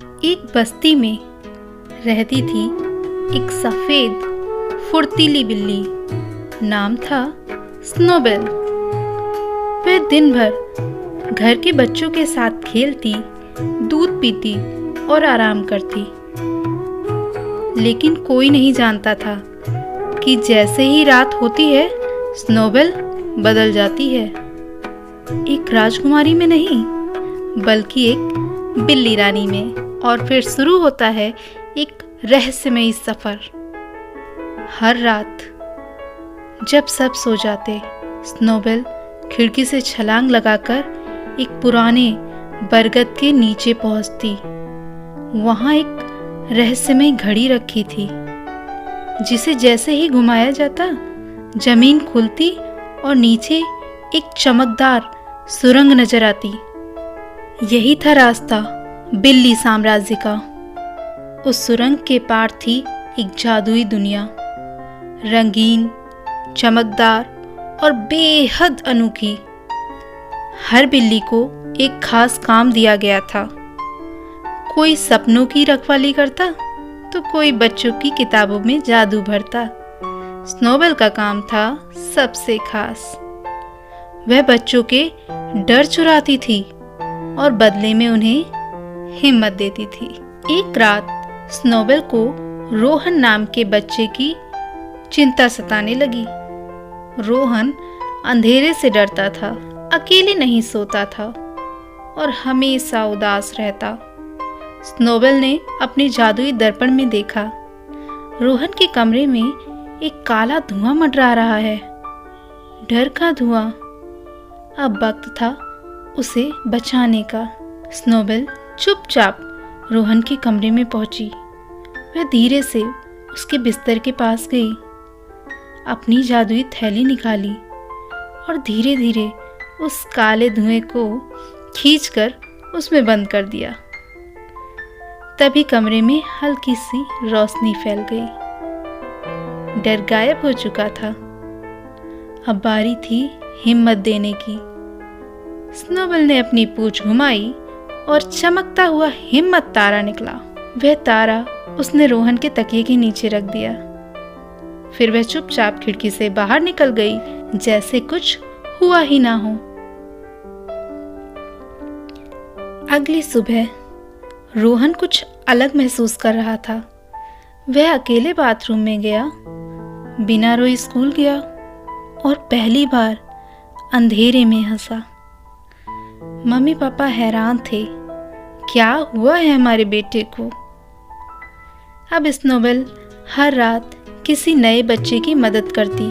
एक बस्ती में रहती थी एक सफ़ेद फुर्तीली बिल्ली। नाम था स्नोबेल। वह दिन भर घर के बच्चों के साथ खेलती, दूध पीती और आराम करती। लेकिन कोई नहीं जानता था कि जैसे ही रात होती है स्नोबेल बदल जाती है। एक राजकुमारी में नहीं, बल्कि एक बिल्ली रानी में। और फिर शुरू होता है एक रहस्यमयी सफ़र। हर रात जब सब सो जाते, स्नोबेल खिड़की से छलांग लगाकर एक पुराने बरगद के नीचे पहुंचती। वहां एक रहस्यमयी घड़ी रखी थी, जिसे जैसे ही घुमाया जाता जमीन खुलती और नीचे एक चमकदार सुरंग नजर आती। यही था रास्ता बिल्ली साम्राज्य का। उस सुरंग के पार थी एक जादुई दुनिया, रंगीन, चमकदार और बेहद अनोखी। हर बिल्ली को एक खास काम दिया गया था। कोई सपनों की रखवाली करता तो कोई बच्चों की किताबों में जादू भरता। स्नोबेल का काम था सबसे खास। वह बच्चों के डर चुराती थी और बदले में उन्हें हिम्मत देती थी। एक रात स्नोबेल को रोहन नाम के बच्चे की चिंता सताने लगी। रोहन अंधेरे से डरता था, अकेले नहीं सोता था और हमेशा उदास रहता। स्नोबेल ने अपने जादुई दर्पण में देखा, रोहन के कमरे में एक काला धुआं मंडरा रहा है, डर का धुआं। अब वक्त था उसे बचाने का। स्नोबेल चुपचाप रोहन के कमरे में पहुंची। वह धीरे से उसके बिस्तर के पास गई, अपनी जादुई थैली निकाली और धीरे धीरे उस काले धुएं को खींचकर उसमें बंद कर दिया। तभी कमरे में हल्की सी रोशनी फैल गई। डर गायब हो चुका था। अब बारी थी हिम्मत देने की। स्नोबेल ने अपनी पूंछ घुमाई और चमकता हुआ हिम्मत तारा निकला। वह तारा उसने रोहन के तकिए के नीचे रख दिया। फिर वह चुपचाप खिड़की से बाहर निकल गई, जैसे कुछ हुआ ही ना हो। अगली सुबह रोहन कुछ अलग महसूस कर रहा था। वह अकेले बाथरूम में गया, बिना रोए स्कूल गया और पहली बार अंधेरे में हंसा। मम्मी पापा हैरान थे, क्या हुआ है हमारे बेटे को। अब स्नोबेल हर रात किसी नए बच्चे की मदद करती।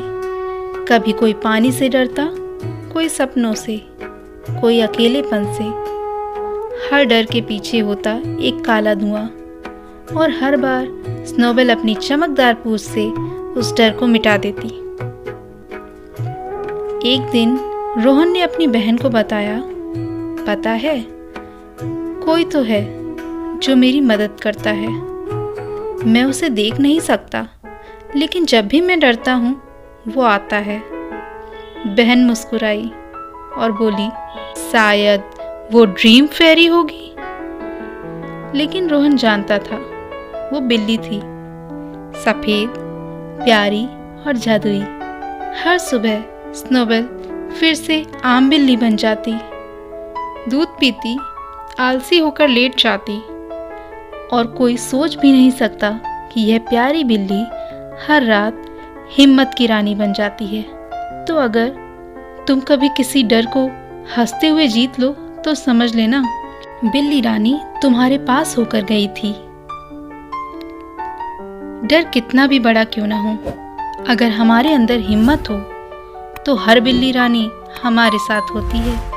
कभी कोई पानी से डरता, कोई सपनों से, कोई अकेलेपन से। हर डर के पीछे होता एक काला धुआं और हर बार स्नोबेल अपनी चमकदार पूंछ से उस डर को मिटा देती। एक दिन रोहन ने अपनी बहन को बताया, पता है, कोई तो है जो मेरी मदद करता है। मैं उसे देख नहीं सकता, लेकिन जब भी मैं डरता हूँ वो आता है। बहन मुस्कुराई और बोली, शायद वो ड्रीम फेरी होगी। लेकिन रोहन जानता था वो बिल्ली थी, सफेद, प्यारी और जादुई। हर सुबह स्नोबेल फिर से आम बिल्ली बन जाती, दूध पीती, आलसी होकर लेट जाती और कोई सोच भी नहीं सकता कि यह प्यारी बिल्ली हर रात हिम्मत की रानी बन जाती है। तो अगर तुम कभी किसी डर को हंसते हुए जीत लो तो समझ लेना बिल्ली रानी तुम्हारे पास होकर गई थी। डर कितना भी बड़ा क्यों ना हो, अगर हमारे अंदर हिम्मत हो तो हर बिल्ली रानी हमारे साथ होती है।